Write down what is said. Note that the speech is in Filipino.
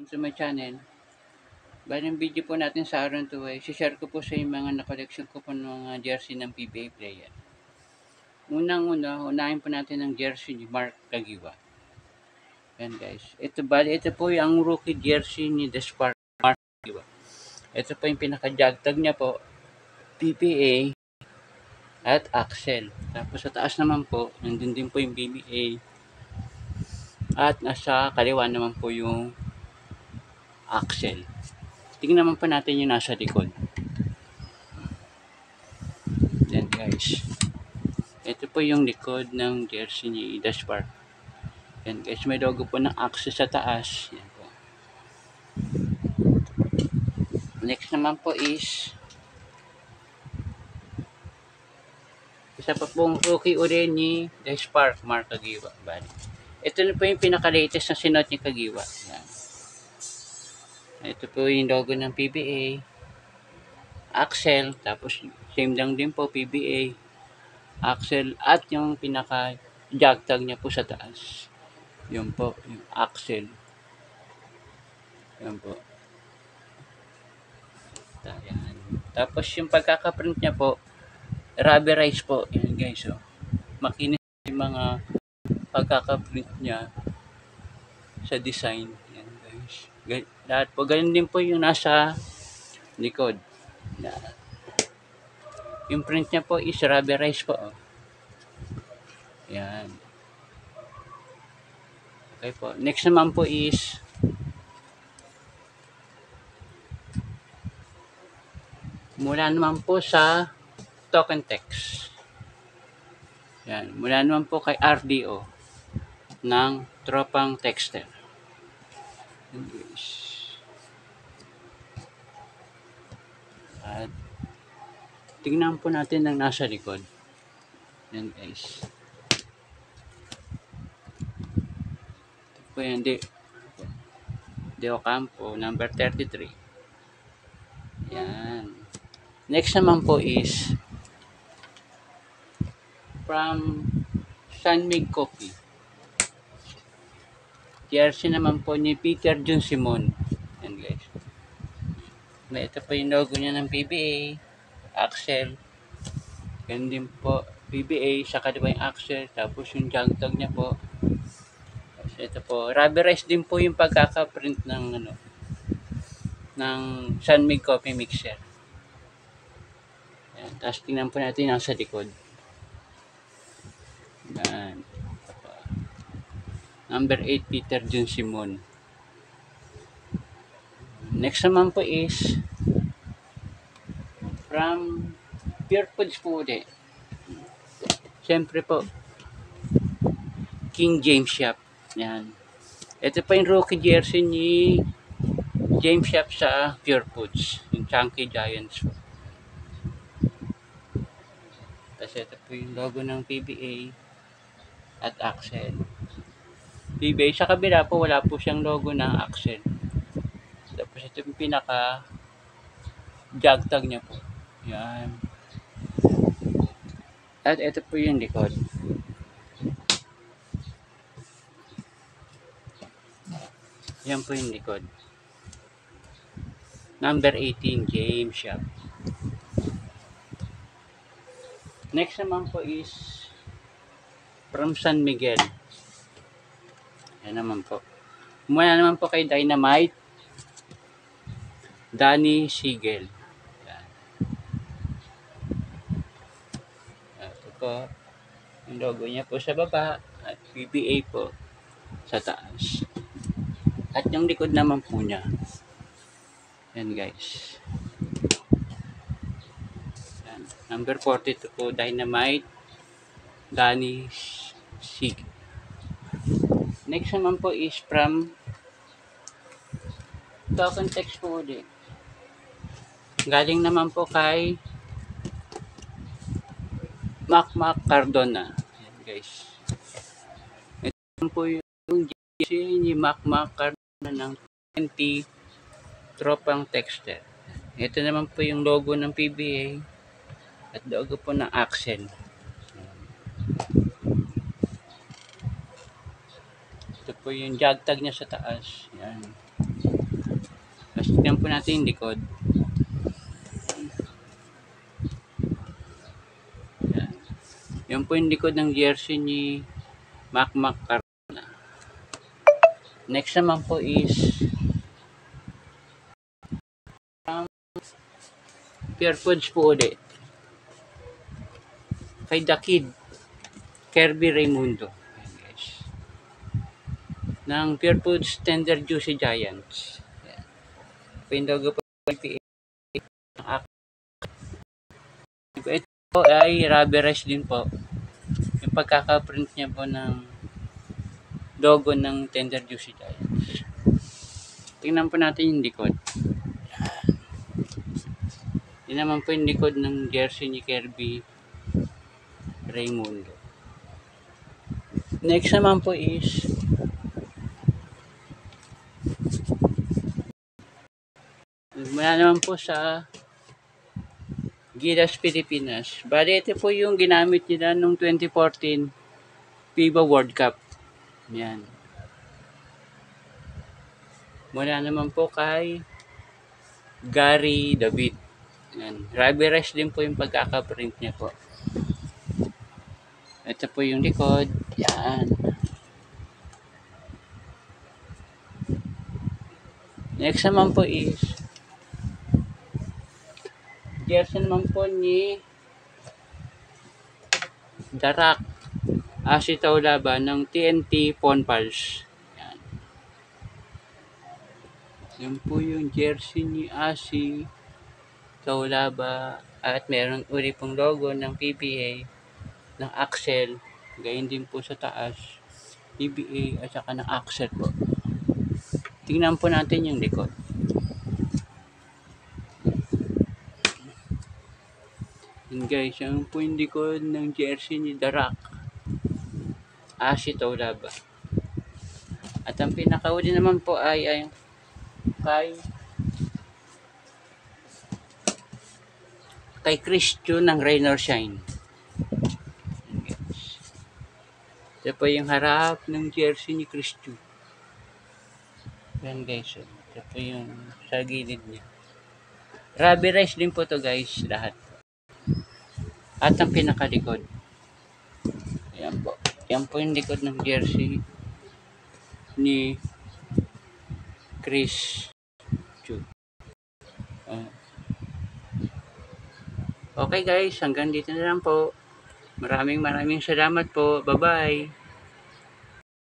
welcome to my channel. Bali yung video po natin sa araw to ay share ko po sa yung mga na-collection ko po ng mga jersey ng PBA player. Unahin po natin ang jersey ni Mark Caguioa. Yan guys. Ito po yung rookie jersey ni Despar Mark Caguioa. Ito po yung pinaka-jagtag niya po, PBA at Axel. Tapos sa taas naman po, nandun din po yung PBA. At nasa kaliwa naman po yung Axel. Tingnan naman po natin yung nasa likod. Yan guys. Ito po yung likod ng jersey ni Despar. Yan guys, may logo po ng Axel sa taas. Yan po. Next naman po is isa pa pong rookie uli ni Despar, Mark Caguioa. Ito na po yung pinaka-latest na sinuot ni Caguioa. Yan. Ito po yung logo ng PBA. Axel, tapos same lang din po PBA. Axel at yung pinaka jog tag niya po sa taas. Yun po, yung Axel. Yan po. Ayan. Tapos yung pagkakaprint niya po, rubberized po. Yan guys, oh. Makinis yung mga pagkakaprint niya sa design. Yan guys. Lahat po, ganun din po yung nasa likod. Yan. Yung print niya po is rubberized po. Oh. Yan. Okay po. Next naman po is mula naman po sa token text. Yan. Mula naman po kay RDO ng Tropang Texter. At tingnan po natin ang nasa likod. Yan guys. Ito po yan. De Ocampo, number 33. Yan. Next naman po is from Sanmig Coffee. Jersey naman po ni Peter Jun Simon. Yan guys. Ito po yung logo niya ng PBA. Axel. Ganun din po. PBA. Saka diba yung Axel. Tapos yung jog tag niya po. Tapos ito po. Rubberized din po yung pagkakaprint ng ng Sanmig Coffee Mixer. Yan. Tapos tingnan po natin ang sa likod. Yan. Number 8, Peter Jun Simon. Next naman po is from Pure Foods po ulit. Siyempre po, King James Shop. Yan. Ito pa yung rookie jersey ni James Shop sa Pure Foods. Yung Chunky Giants po. Tapos ito po yung logo ng PBA at Axel. PBA sa kabila po, wala po siyang logo ng Axel. Tapos ito yung pinaka jog tag niya po. Yan. At ito po yung likod. Yan po yung likod. Number 18, James Shop. Next naman po is from San Miguel. Yan naman po. Muna naman po kay Dynamite, Danny Siegel. Yan. Ito po. Yung logo niya po sa baba at PBA po sa taas. At yung likod naman po niya. Yan guys. Yan. Number 42 po, Dynamite, Danny Siegel. Next naman po is from token text po ulit. Galing naman po kay Mac Cardona. Yan guys. Ito po yung jersey ni Mac Cardona ng 20 Tropang Texter. Ito naman po yung logo ng PBA at logo po ng Axel. Ito po yung jog tag niya sa taas. Yan. guys, tignan po natin yung likod. Yan. Yan po yung likod ng jersey ni Mac Carona. Next naman po is Pure Foods po ulit. Kay The Kid, Kirby Raimundo. Ayan guys. Ng Pure Foods Tender Juicy Giants. Ayan. Yung logo po ng ito po ay rubberized din po. Yung pagkakaprint niya po ng logo ng Tender Juicy Giants. Tingnan po natin yung likod. Yan naman po yung likod ng jersey ni Kirby Raimundo. Next naman po is mula naman po sa Gilas Pilipinas. Bali, ito po yung ginamit nila noong 2014 FIBA World Cup. Yan. Mula naman po kay Gary David. Yan. Rubberized din po yung pagkakaprint niya po. Ito po yung likod. Yan. Next naman po is jersey naman po ni Darak Asi Taulaba ng TNT Ponpals. Yan. Yan po yung jersey ni Asi Taulaba at meron uli pong logo ng PBA, ng Axel, gayon din po sa taas, PBA at saka ng Axel po. Tingnan po natin yung likod. Yan guys, yan po yung likod ng jersey ni Darak Asi Taulaba. At ang pinakauli naman po ay kay Chris Chu ng Rain or Shine. Ito po yung harap ng jersey ni Chris Chu. Yan guys. Ito po yung sa gilid niya. Rubberized din po to guys, lahat. At ang pinakalikod. Yan po. Yan po yung likod ng jersey ni Chris Chu. Okay guys, hanggang dito na lang po. Maraming salamat po. Bye-bye.